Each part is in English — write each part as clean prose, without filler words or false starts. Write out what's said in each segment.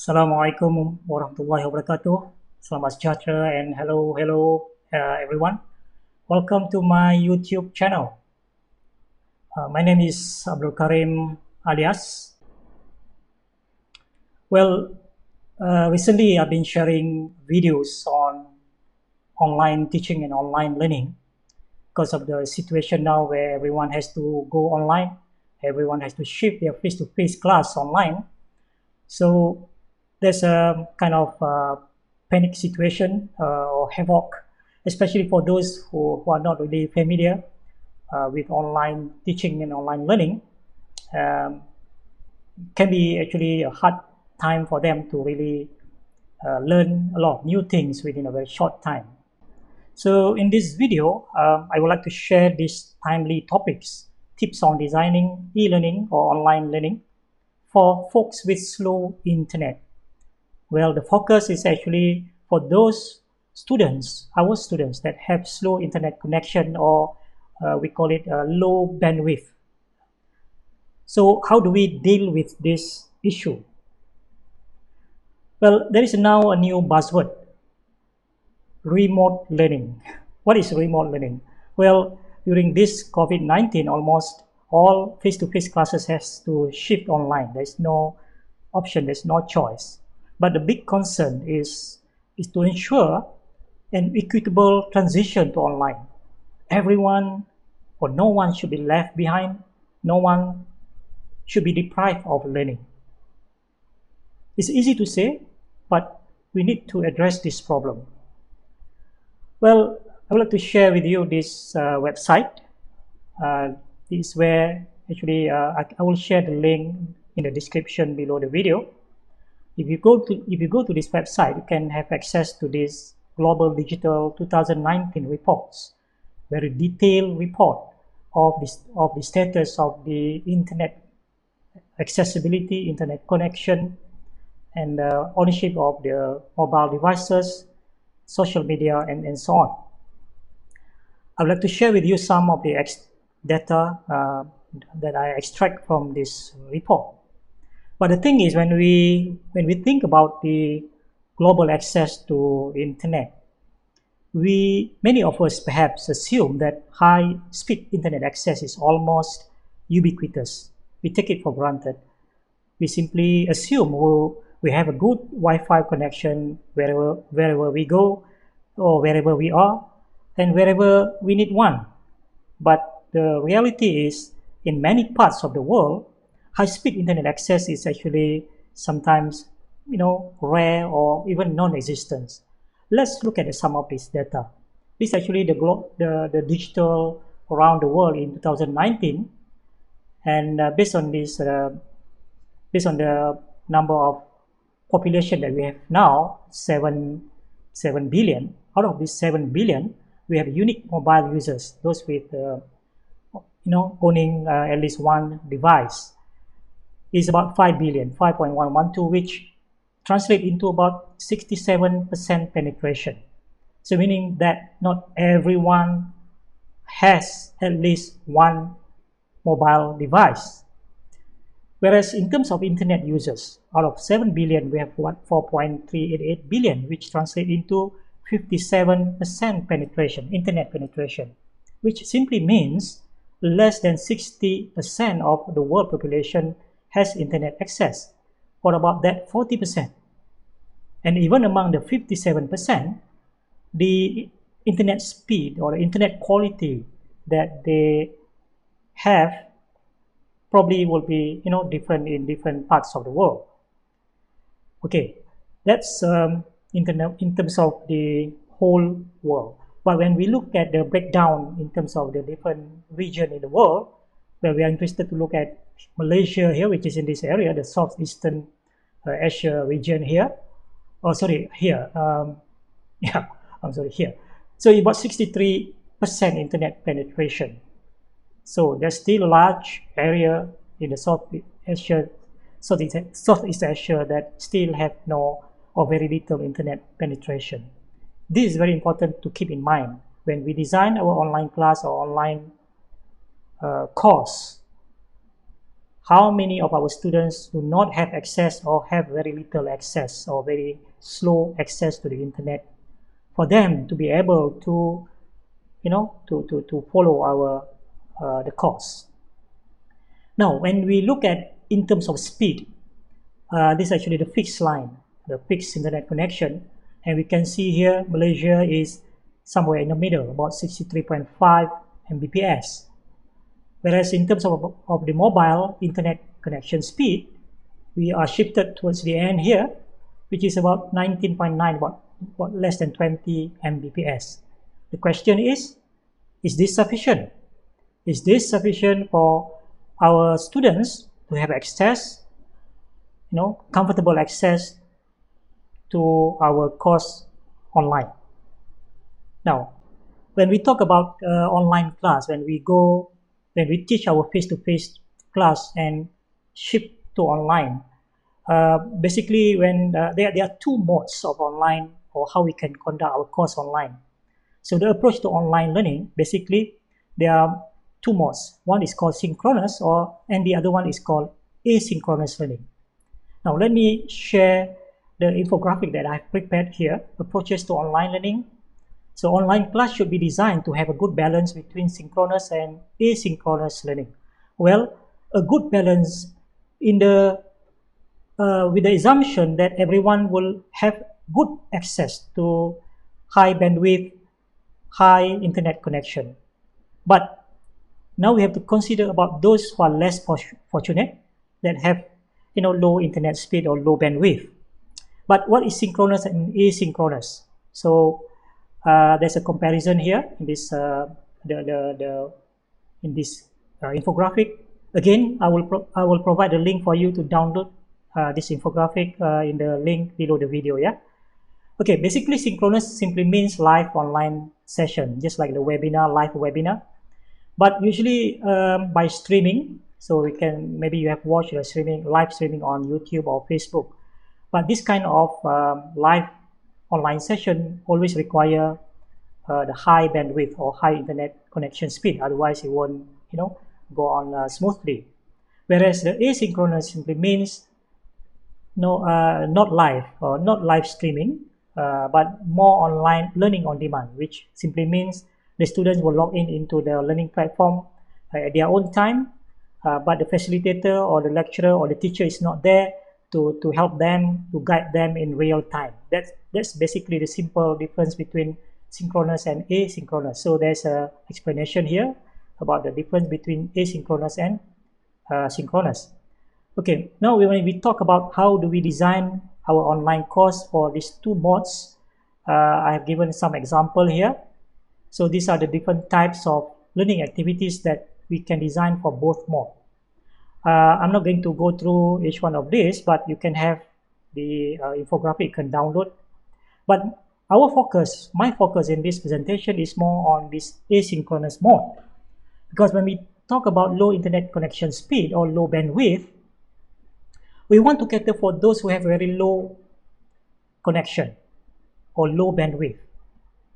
Assalamualaikum warahmatullahi wabarakatuh. Selamat sejahtera and hello everyone. Welcome to my YouTube channel. My name is Abdul Karim alias. Well, recently I've been sharing videos on online teaching and online learning because of the situation now where everyone has to go online. Everyone has to shift their face-to-face class online. So there's a kind of panic situation or havoc, especially for those who are not really familiar with online teaching and online learning. Um, can be actually a hard time for them to really learn a lot of new things within a very short time. So in this video, I would like to share these timely topics, tips on designing e-learning or online learning for folks with slow internet. Well, the focus is actually for those students, our students that have slow internet connection, or we call it low bandwidth. So how do we deal with this issue? Well, there is now a new buzzword, remote learning. What is remote learning? Well, during this COVID-19, almost all face-to-face classes has to shift online. There's no option, there's no choice. But the big concern is to ensure an equitable transition to online. Everyone or no one should be left behind. No one should be deprived of learning. It's easy to say, but we need to address this problem. Well, I would like to share with you this website. This is where actually I will share the link in the description below the video. If you go to this website, you can have access to this Global Digital 2019 reports, very detailed report of the status of the internet accessibility, internet connection, and ownership of the mobile devices, social media, and so on. I would like to share with you some of the data that I extract from this report. But the thing is, when we think about the global access to internet, many of us perhaps assume that high-speed internet access is almost ubiquitous. We take it for granted. We simply assume we have a good Wi-Fi connection wherever we go, or wherever we are, and wherever we need one. But the reality is, in many parts of the world, high-speed internet access is actually sometimes, rare or even non-existent. Let's look at some of this data. This is actually the digital around the world in 2019, and based on the number of population that we have now, 7 billion. Out of these 7 billion, we have unique mobile users, those with owning at least one device. Is about 5 billion, 5.112, which translate into about 67% penetration. So meaning that not everyone has at least one mobile device. Whereas in terms of internet users, out of 7 billion, we have 4.388 billion, which translate into 57% penetration, internet penetration, which simply means less than 60% of the world population has internet access, or about that 40%. And even among the 57%, the internet speed or the internet quality that they have probably will be different in different parts of the world. Okay, that's in terms of the whole world. But when we look at the breakdown in terms of the different region in the world, where we are interested to look at Malaysia here, which is in this area, the Southeastern Asia region here. Oh, sorry, here. Yeah, I'm sorry, here. So about 63% internet penetration. So there's still a large area in the Southeast Asia that still have no or very little internet penetration. This is very important to keep in mind when we design our online class or online course. how many of our students do not have access or have very little access or very slow access to the internet for them to be able to, to follow our the course. Now, when we look at in terms of speed, this is actually the fixed line, the fixed internet connection, and we can see here Malaysia is somewhere in the middle, about 63.5 Mbps. Whereas in terms of the mobile internet connection speed, we are shifted towards the end here, which is about 19.9, about less than 20 Mbps. The question is this sufficient? Is this sufficient for our students to have access, comfortable access to our course online? Now, when we talk about online class, when we teach our face-to-face class and shift to online, basically when there are two modes of online or how we can conduct our course online. So the approach to online learning, basically there are two modes. One is called synchronous and the other one is called asynchronous learning. Now let me share the infographic that I've prepared here, approaches to online learning. So online class should be designed to have a good balance between synchronous and asynchronous learning. Well, a good balance with the assumption that everyone will have good access to high bandwidth, high internet connection. But now we have to consider about those who are less fortunate, that have low internet speed or low bandwidth. But what is synchronous and asynchronous? So there's a comparison here in this infographic. Again, I will provide a link for you to download this infographic in the link below the video. Yeah. Okay. Basically, synchronous simply means live online session, just like the live webinar, but usually by streaming. So maybe you have watched live streaming on YouTube or Facebook. But this kind of live online session always require the high bandwidth or high internet connection speed. Otherwise, it won't, go on smoothly. Whereas the asynchronous simply means not live or not live streaming, but more online learning on demand, which simply means the students will log into the learning platform at their own time, but the facilitator or the lecturer or the teacher is not there to help them, to guide them in real time. That's basically the simple difference between synchronous and asynchronous. So there's an explanation here about the difference between asynchronous and synchronous. Okay, now when we talk about how do we design our online course for these two modes, I have given some example here. So these are the different types of learning activities that we can design for both modes. I'm not going to go through each one of these, but you can have the infographic you can download. But my focus in this presentation is more on this asynchronous mode. Because when we talk about low internet connection speed or low bandwidth, we want to cater for those who have very low connection or low bandwidth.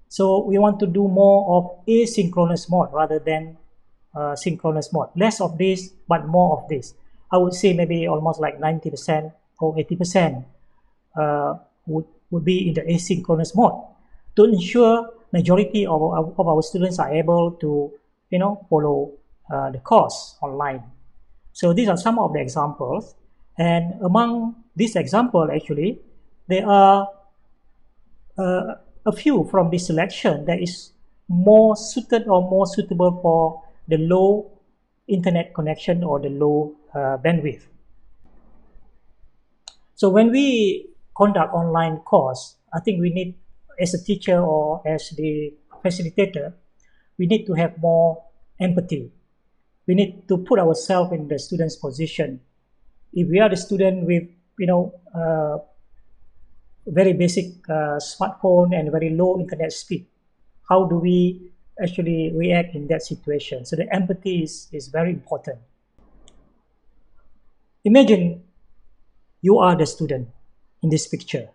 So we want to do more of asynchronous mode rather than synchronous mode. Less of this, but more of this. I would say maybe almost like 90% or 80% would be in the asynchronous mode to ensure majority of our students are able to follow the course online. So these are some of the examples, and among these examples, actually, there are a few from this selection that is more suited or more suitable for the low internet connection or the low bandwidth. So when we conduct online course, I think we need, as a teacher or as the facilitator, we need to have more empathy. We need to put ourselves in the student's position. If we are the student with, very basic smartphone and very low internet speed, how do we actually react in that situation? So the empathy is very important. Imagine you are the student in this picture.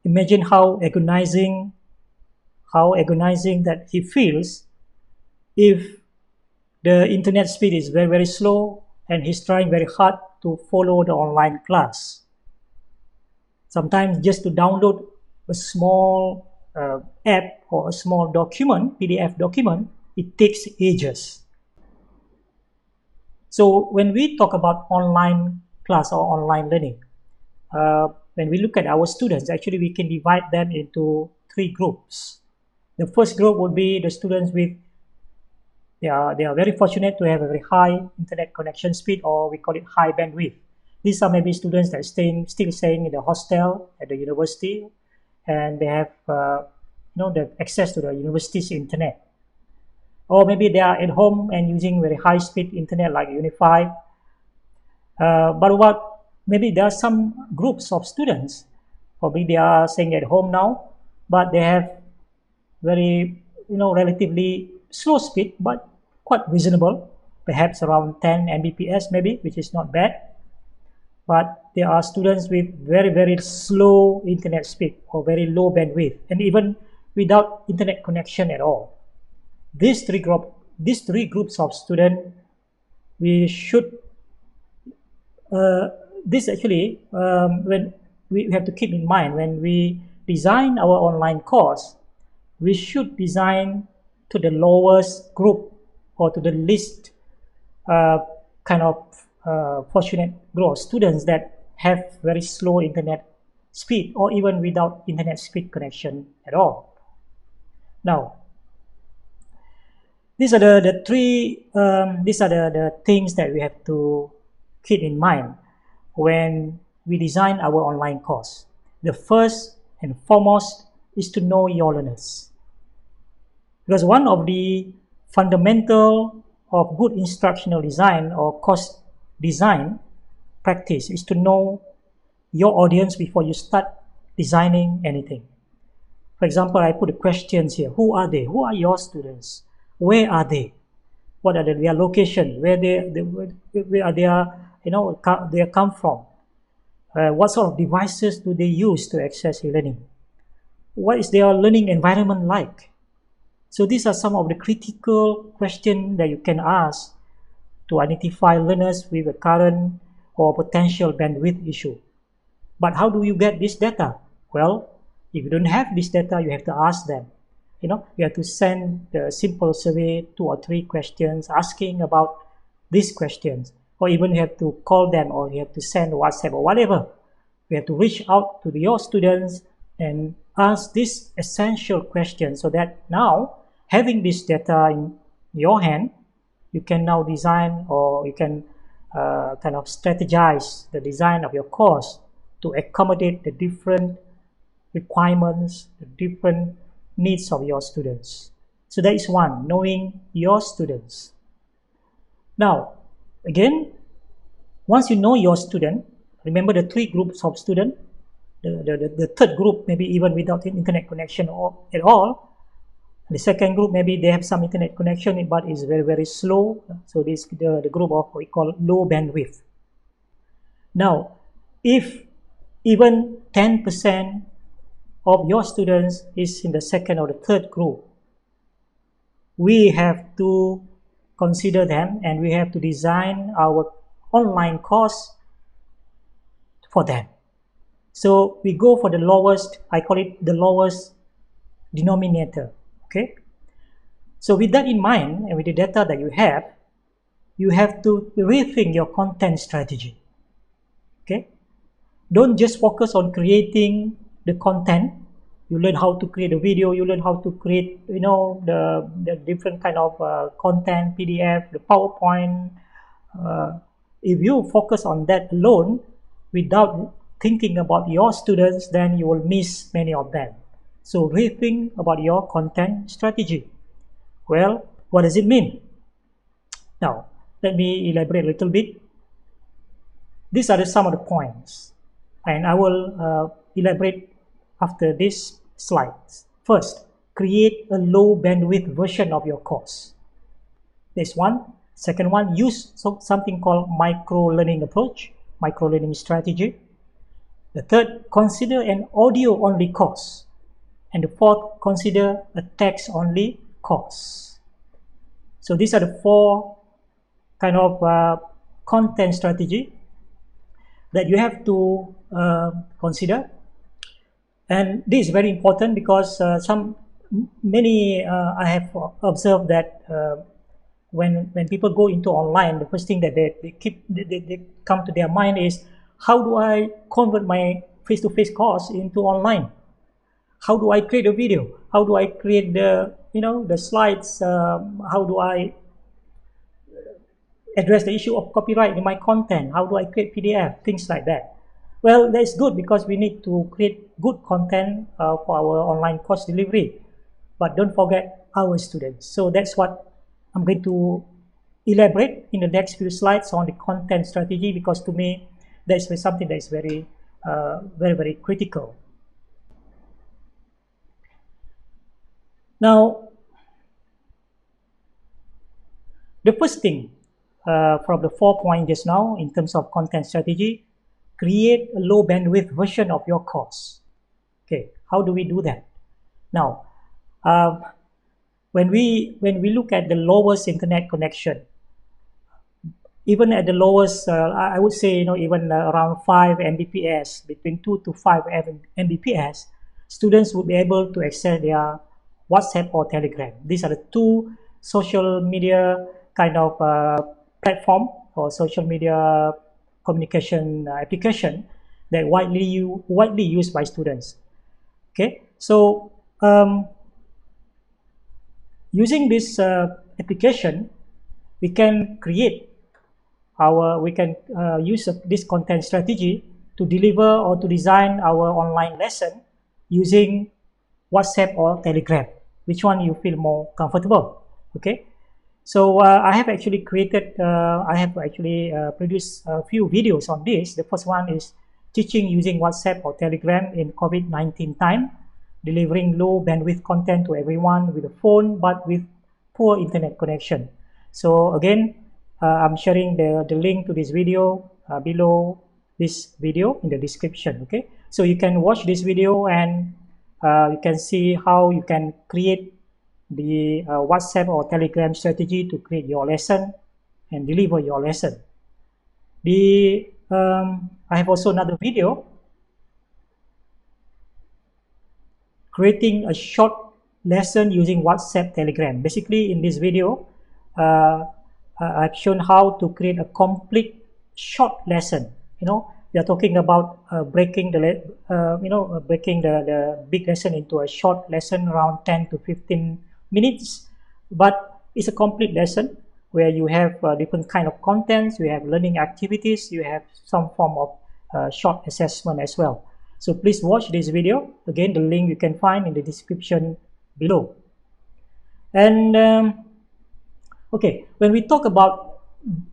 Imagine how agonizing that he feels if the internet speed is very, very slow and he's trying very hard to follow the online class. Sometimes just to download a small app or a small document, PDF document, it takes ages. So when we talk about online class or online learning, when we look at our students, actually we can divide them into 3 groups. The first group would be the students with, they are very fortunate to have a very high internet connection speed, or we call it high bandwidth. These are maybe students that still staying in the hostel at the university, and they have the access to the university's internet. Or maybe they are at home and using very high speed internet like Unified. But maybe there are some groups of students, probably they are staying at home now, but they have very relatively slow speed, but quite reasonable, perhaps around 10 Mbps maybe, which is not bad. But there are students with very slow internet speed or very low bandwidth, and even without internet connection at all. These three groups of students, we should this actually when we have to keep in mind when we design our online course, we should design to the lowest group or to the least fortunate group of students that have very slow internet speed or even without internet speed connection at all. Now, these are the things that we have to keep in mind when we design our online course. The first and foremost is to know your learners. Because one of the fundamental of good instructional design or course design practice is to know your audience before you start designing anything. For example, I put the questions here. Who are they? Who are your students? Where are they? What are their location? Where are they come from? What sort of devices do they use to access e-learning? What is their learning environment like? So these are some of the critical questions that you can ask to identify learners with a current or potential bandwidth issue. But how do you get this data? Well, if you don't have this data, you have to ask them. You have to send a simple survey, 2 or 3 questions, asking about these questions. Or even you have to call them, or you have to send WhatsApp or whatever. You have to reach out to your students and ask these essential questions, so that now, having this data in your hand, you can now design, or you can strategize the design of your course to accommodate the different requirements, the different needs of your students. So that is one, knowing your students. Now, again, once you know your student, remember the 3 groups of students. The third group, maybe even without internet connection at all. The second group, maybe they have some internet connection, but is very slow. So this the group of what we call low bandwidth. Now, if even 10% of your students is in the second or the third group, we have to consider them, and we have to design our online course for them. So we go for the lowest, I call it the lowest denominator. Okay. So with that in mind, and with the data that you have to rethink your content strategy. Okay. Don't just focus on creating the content. You learn how to create a video, you learn how to create, the different kind of content, PDF, the PowerPoint. If you focus on that alone without thinking about your students, then you will miss many of them. So rethink about your content strategy. Well, what does it mean? Now, let me elaborate a little bit. These are some of the points, and I will elaborate after these slides. First, create a low bandwidth version of your course. This one. Second one, use something called microlearning approach, microlearning strategy. The third, consider an audio-only course. And the fourth, consider a text-only course. So these are the 4 kind of content strategy that you have to consider. And this is very important because I have observed that when people go into online, the first thing that they come to their mind is, how do I convert my face-to-face course into online? How do I create a video? How do I create the slides? How do I address the issue of copyright in my content? How do I create PDF? Things like that. Well, that's good because we need to create good content for our online course delivery. But don't forget our students. So that's what I'm going to elaborate in the next few slides on the content strategy, because to me, that's something that is very, very critical. Now, the first thing from the 4 points just now in terms of content strategy, create a low bandwidth version of your course. Okay, how do we do that? Now, when we look at the lowest internet connection, even at the lowest, I would say, even around 5 Mbps, between 2 to 5 Mbps, students would be able to access their WhatsApp or Telegram. These are the two social media kind of platform or social media communication application that widely used by students. Okay, so using this application, we can use this content strategy to deliver or to design our online lesson using WhatsApp or Telegram. Which one you feel more comfortable? Okay, so I have actually produced a few videos on this. The first one is teaching using WhatsApp or Telegram in COVID-19 time, delivering low bandwidth content to everyone with a phone but with poor internet connection. So again, I'm sharing the link to this video below this video in the description. Okay, so you can watch this video and you can see how you can create the WhatsApp or Telegram strategy to create your lesson and deliver your lesson. I have also another video creating a short lesson using WhatsApp Telegram. Basically, in this video, I've shown how to create a complete short lesson. We are talking about breaking the big lesson into a short lesson around 10 to 15 minutes, but it's a complete lesson where you have different kind of contents, you have learning activities, you have some form of short assessment as well. So please watch this video. Again, the link you can find in the description below. And okay, when we talk about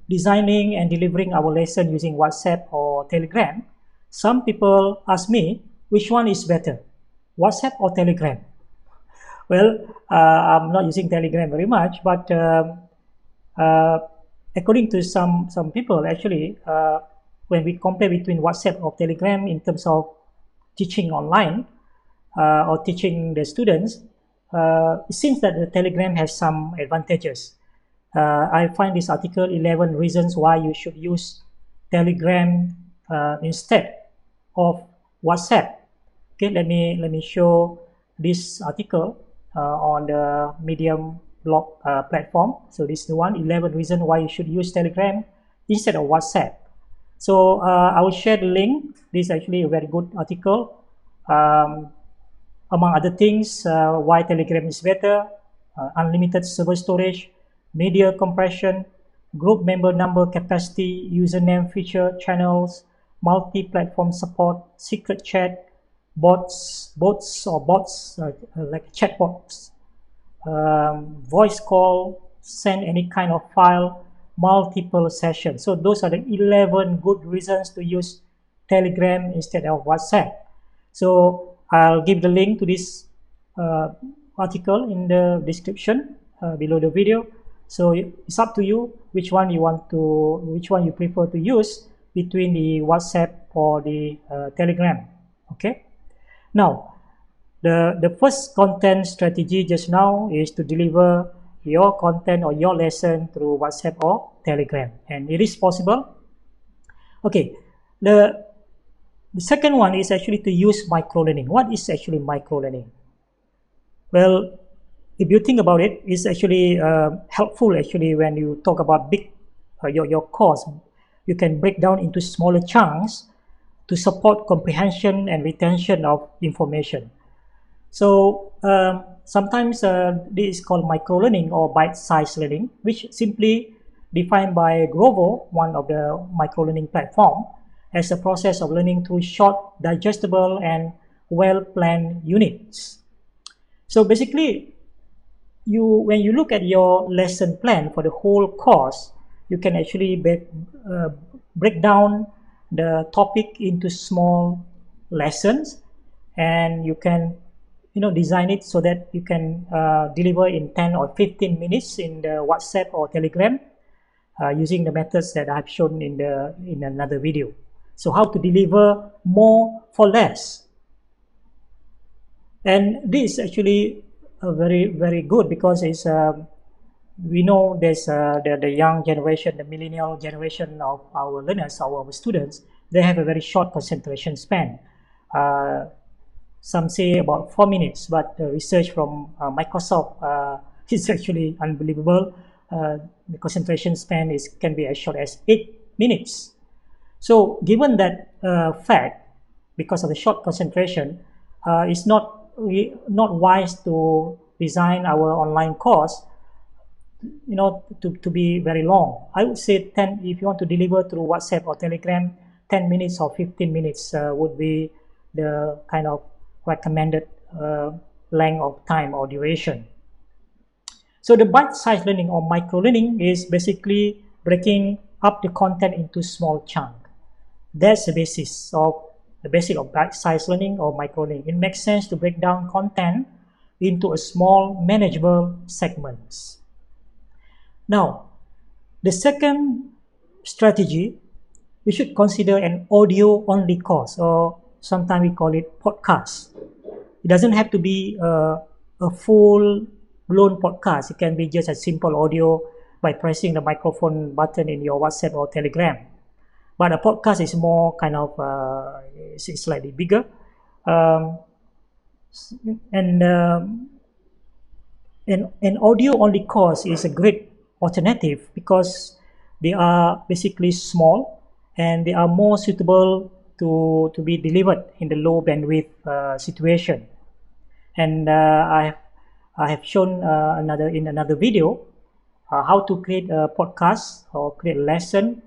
designing and delivering our lesson using WhatsApp or Telegram, some people ask me, which one is better, WhatsApp or Telegram? Well, I'm not using Telegram very much, but according to some people, actually, when we compare between WhatsApp or Telegram in terms of teaching online or teaching the students, it seems that the Telegram has some advantages. I find this article 11 reasons why you should use Telegram instead of WhatsApp. Okay, let me show this article on the Medium blog platform. So this is the one, 11 reasons why you should use Telegram instead of WhatsApp. So I will share the link. This is actually a very good article. Among other things, why Telegram is better, unlimited server storage, media compression, group member number capacity, username feature, channels, multi-platform support, secret chat, bots like chatbots, voice call, send any kind of file, multiple sessions. So those are the 11 good reasons to use Telegram instead of WhatsApp. So I'll give the link to this article in the description below the video. So it's up to you which one you prefer to use between the WhatsApp or the Telegram. Okay. Now, the first content strategy just now is to deliver your content or your lesson through WhatsApp or Telegram, and it is possible. Okay, the second one is actually to use microlearning. What is actually microlearning? Well, if you think about it, it's actually helpful actually when you talk about big your course. You can break down into smaller chunks to support comprehension and retention of information. So sometimes this is called microlearning or bite-sized learning, which simply defined by Grovo, one of the microlearning platform, as a process of learning through short, digestible, and well-planned units. So basically, when you look at your lesson plan for the whole course, you can actually break down the topic into small lessons, and you can design it so that you can deliver in 10 or 15 minutes in the WhatsApp or Telegram using the methods that I've shown in another video. So how to deliver more for less. And this is actually very, very good because it's we know there's the young generation, the millennial generation of our learners, our students, they have a very short concentration span. Some say about 4 minutes, but research from Microsoft is actually unbelievable. The concentration span can be as short as 8 minutes. So given that fact, because of the short concentration, it's not wise to design our online course to be very long. I would say 10, if you want to deliver through WhatsApp or Telegram, 10 minutes or 15 minutes would be the kind of recommended length of time or duration. So the bite-sized learning or micro-learning is basically breaking up the content into small chunks. That's the basis of bite-sized learning or micro-learning. It makes sense to break down content into a small, manageable segments. Now, the second strategy, we should consider an audio-only course, or sometimes we call it podcast. It doesn't have to be a full-blown podcast. It can be just a simple audio by pressing the microphone button in your WhatsApp or Telegram. But a podcast is more kind of it's slightly bigger, and an audio-only course is a great alternative because they are basically small and they are more suitable to be delivered in the low bandwidth situation. And I have shown in another video how to create a podcast or create a lesson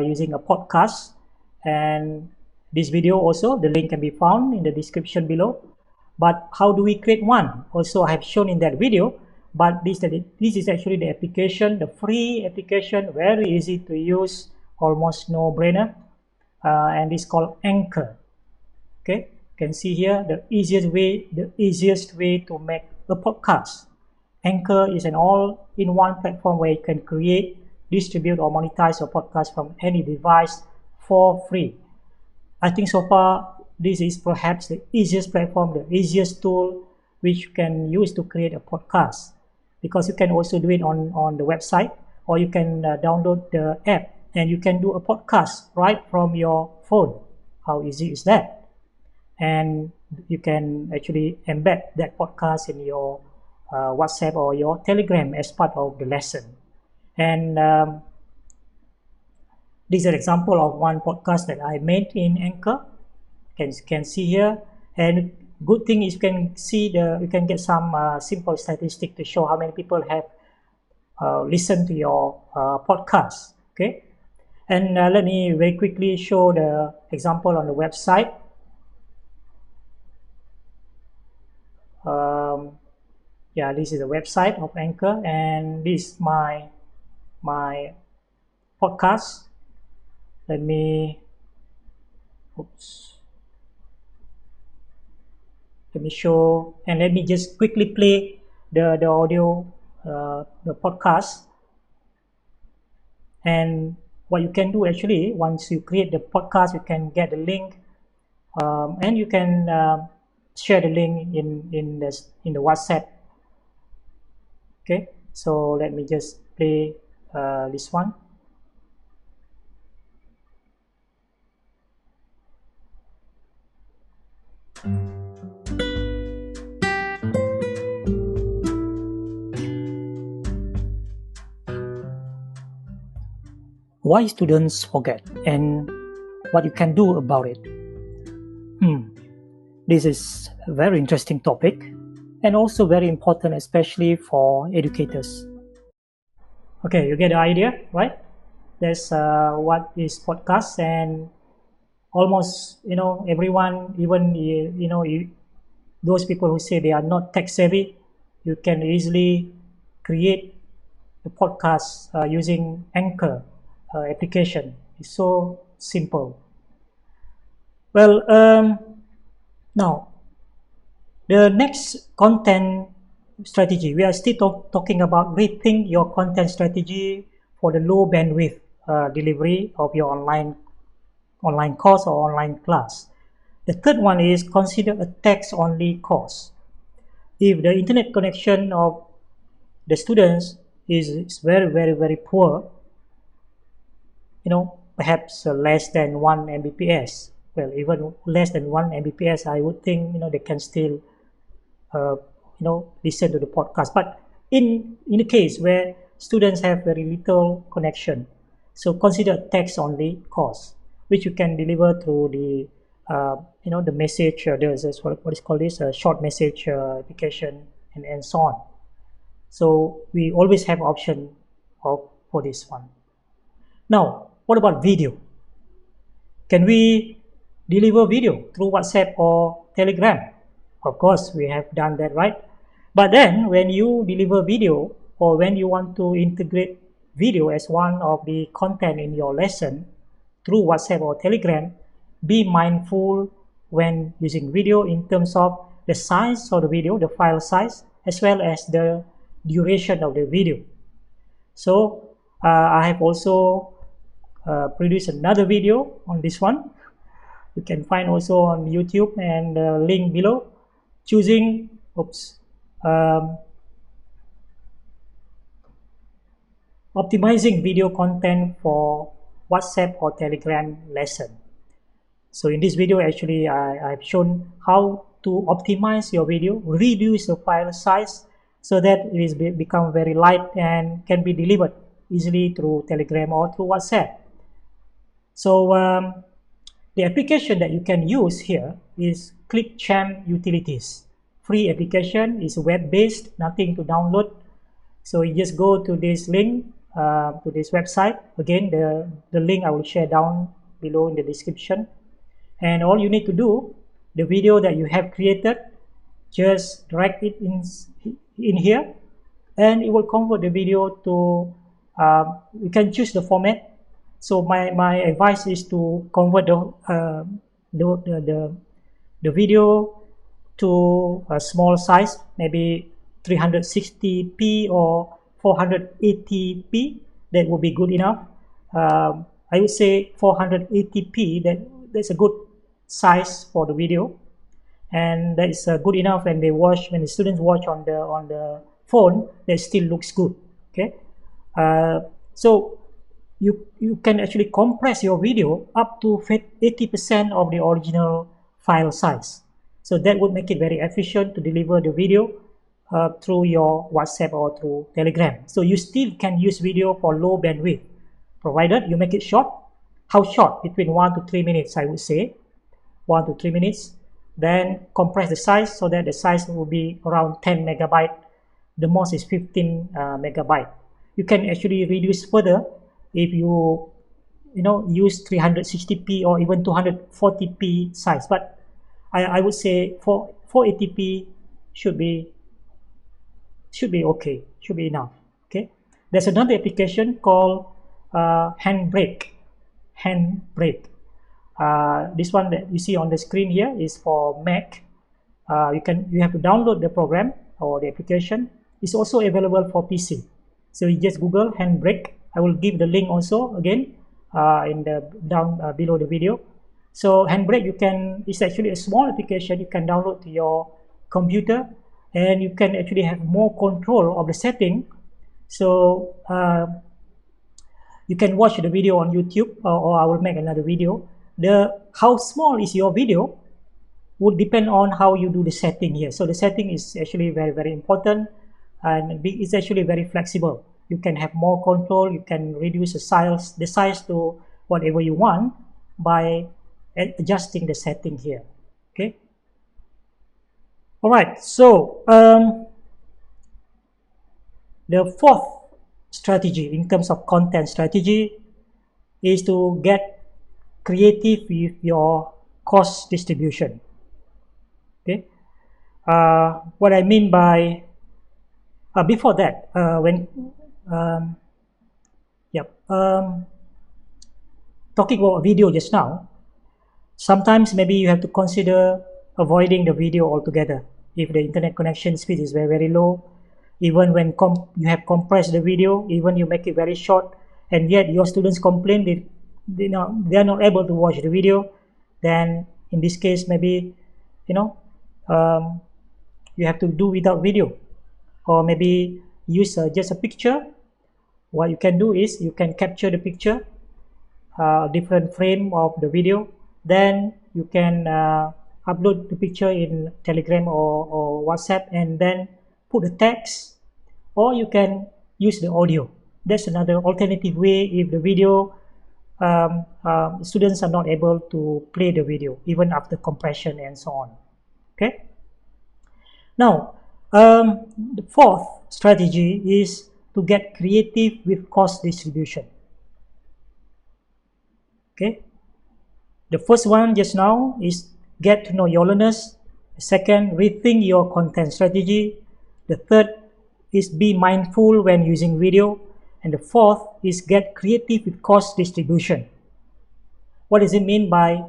using a podcast. And this video also, the link can be found in the description below. But how do we create one? Also, I have shown in that video. But this is actually the application, the free application, very easy to use, almost no-brainer, and it's called Anchor. Okay, you can see here the easiest way to make a podcast. Anchor is an all-in-one platform where you can create, distribute, or monetize your podcast from any device for free. I think so far this is perhaps the easiest platform, the easiest tool which you can use to create a podcast, because you can also do it on the website, or you can download the app and you can do a podcast right from your phone. How easy is that? And you can actually embed that podcast in your WhatsApp or your Telegram as part of the lesson. And this is an example of one podcast that I made in Anchor. You can see here. And good thing is you can get some simple statistic to show how many people have listened to your podcast. Okay, and let me very quickly show the example on the website. Yeah, this is the website of Anchor, and this is my podcast. Let me show, and let me just quickly play the audio, the podcast. And what you can do actually, once you create the podcast, you can get the link, and you can share the link in the WhatsApp. Okay, So let me just play this one. Why students forget and what you can do about it. This is a very interesting topic and also very important, especially for educators. Okay, you get the idea, right? That's what is podcast, and almost everyone, even those people who say they are not tech savvy, you can easily create the podcast using Anchor application. It's so simple. Well, now the next content strategy, we are still talking about rethink your content strategy for the low bandwidth delivery of your online course or online class. The third one is consider a text-only course. If the internet connection of the students is very, very, very poor, perhaps less than 1 Mbps. Well, even less than 1 Mbps, I would think, they can still, listen to the podcast. But in the case where students have very little connection, so consider text-only course, which you can deliver through the, the message. There's what is called this short message application and so on. So we always have option for this one. Now, what about video? Can we deliver video through WhatsApp or Telegram? Of course, we have done that, right? But then when you deliver video or when you want to integrate video as one of the content in your lesson through WhatsApp or Telegram, be mindful when using video in terms of the size of the video, the file size, as well as the duration of the video. So I have also produced another video on this one. You can find also on YouTube and link below. Choosing optimizing video content for WhatsApp or Telegram lesson. So in this video, actually, I've shown how to optimize your video, reduce the file size so that it is become very light and can be delivered easily through Telegram or through WhatsApp. So the application that you can use here is ClickChamp Utilities. Free application, is web-based, nothing to download. So you just go to this link, to this website. Again, the link I will share down below in the description. And all you need to do, the video that you have created, just drag it in here, and it will convert the video to, you can choose the format. So my advice is to convert the video to a small size, maybe 360p or 480p. That will be good enough. I would say 480p. That's a good size for the video, and that is good enough. When the students watch on the phone, that still looks good. Okay, so you can actually compress your video up to 80% of the original file size. So that would make it very efficient to deliver the video through your WhatsApp or through Telegram. So you still can use video for low bandwidth, provided you make it short. How short? Between 1 to 3 minutes, I would say. 1 to 3 minutes. Then compress the size so that the size will be around 10 megabyte. The most is 15 megabyte. You can actually reduce further if you use 360p or even 240p size, but I would say 480p should be okay, should be enough. Okay, there's another application called Handbrake. This one that you see on the screen here is for Mac. You have to download the program or the application. It's also available for PC. So you just Google Handbrake. I will give the link also again in the down below the video. So Handbrake, it's actually a small application you can download to your computer, and you can actually have more control of the setting So you can watch the video on YouTube, or I will make another video. The how small is your video would depend on how you do the setting here. So the setting is actually very important, and it's actually very flexible. You can have more control. You can reduce the size to whatever you want by adjusting the setting here. Okay. All right. So the fourth strategy in terms of content strategy is to get creative with your cost distribution. Okay. What I mean by before that, when yep, talking about video just now, sometimes maybe you have to consider avoiding the video altogether if the internet connection speed is very low. Even when you have compressed the video, even you make it very short, and yet your students complain they are not able to watch the video, then in this case maybe you know um, you have to do without video, or maybe use just a picture. What you can do is you can capture the picture, different frame of the video, then you can upload the picture in Telegram or WhatsApp, and then put the text, or you can use the audio. That's another alternative way if the video students are not able to play the video even after compression and so on. Okay. Now, the fourth strategy is to get creative with cost distribution. Okay. The first one just now is get to know your learners. The second, rethink your content strategy. The third is be mindful when using video. And the fourth is get creative with cost distribution. What does it mean by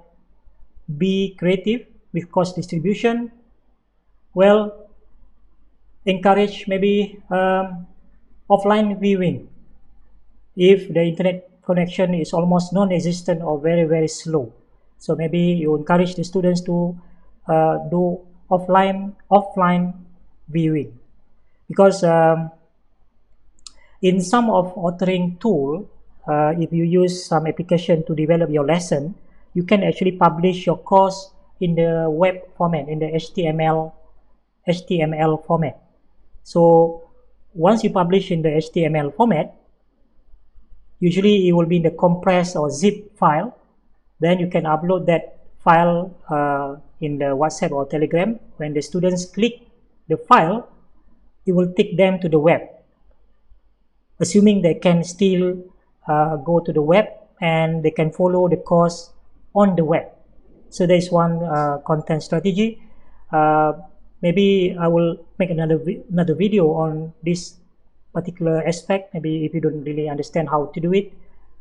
be creative with cost distribution? Well, encourage maybe offline viewing. If the internet connection is almost non-existent or very slow, so maybe you encourage the students to do offline viewing, because in some of authoring tool, if you use some application to develop your lesson, you can actually publish your course in the web format, in the HTML format. So once you publish in the HTML format, usually it will be in the compressed or zip file. Then you can upload that file in the WhatsApp or Telegram. When the students click the file, it will take them to the web, assuming they can still go to the web and they can follow the course on the web. So there is one content strategy. Maybe I will make another video on this particular aspect. Maybe if you don't really understand how to do it,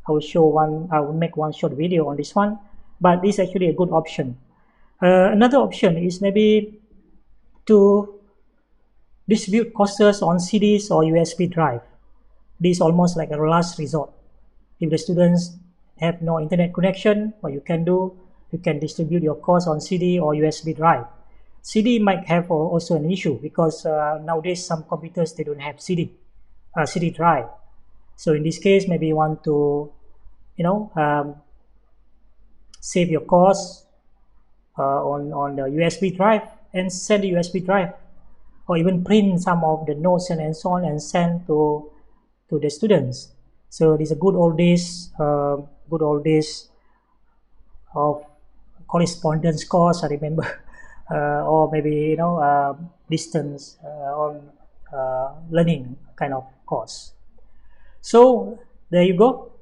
I will make one short video on this one. But this is actually a good option. Another option is maybe to distribute courses on CDs or USB drive. This is almost like a last resort. If the students have no internet connection, what you can do, you can distribute your course on CD or USB drive. CD might have also an issue, because nowadays some computers, they don't have CD drive. So in this case, maybe you want to save your course on the USB drive and send the USB drive, or even print some of the notes and so on and send to the students. So these are good old days of correspondence course, I remember. Or maybe distance on learning kind of course. So there you go.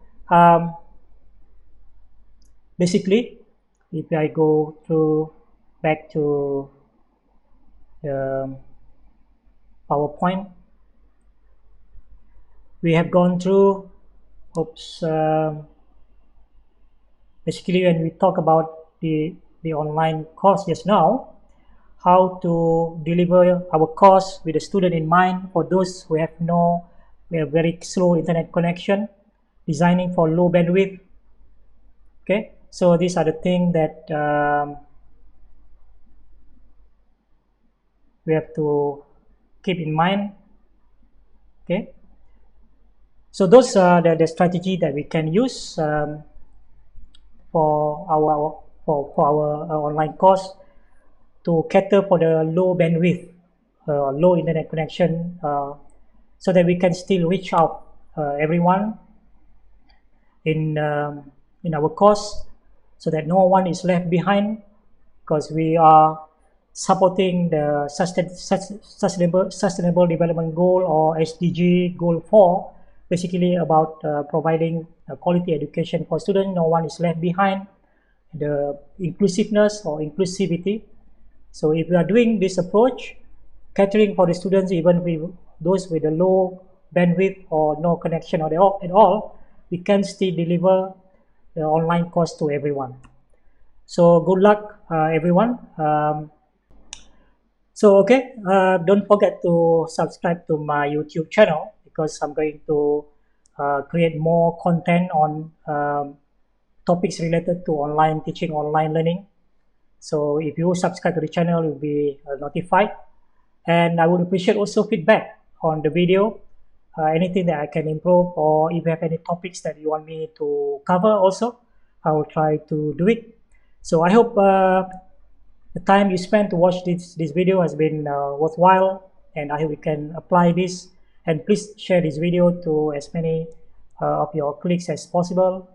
Basically, if I go back to PowerPoint, we have gone through. Basically, when we talk about the online course just now, how to deliver our course with the student in mind. For those who have very slow internet connection, designing for low bandwidth. Okay, so these are the things that we have to keep in mind. Okay, So those are the strategy that we can use for our online course to cater for the low bandwidth, low internet connection, so that we can still reach out everyone in our course, so that no one is left behind, because we are supporting the sustainable development goal, or SDG goal 4, basically about providing quality education for students. No one is left behind, the inclusiveness or inclusivity. So if we are doing this approach, catering for the students, even with those with a low bandwidth or no connection at all, we can still deliver the online course to everyone. So good luck, everyone. So okay, don't forget to subscribe to my YouTube channel, because I'm going to create more content on topics related to online teaching, online learning. So if you subscribe to the channel, you'll be notified. And I would appreciate also feedback on the video, anything that I can improve, or if you have any topics that you want me to cover also, I will try to do it. So I hope the time you spent to watch this video has been worthwhile, and I hope you can apply this. And please share this video to as many of your colleagues as possible,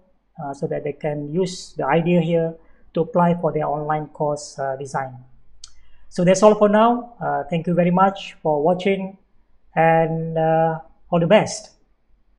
so that they can use the idea here to apply for their online course design. So that's all for now. Thank you very much for watching, and all the best.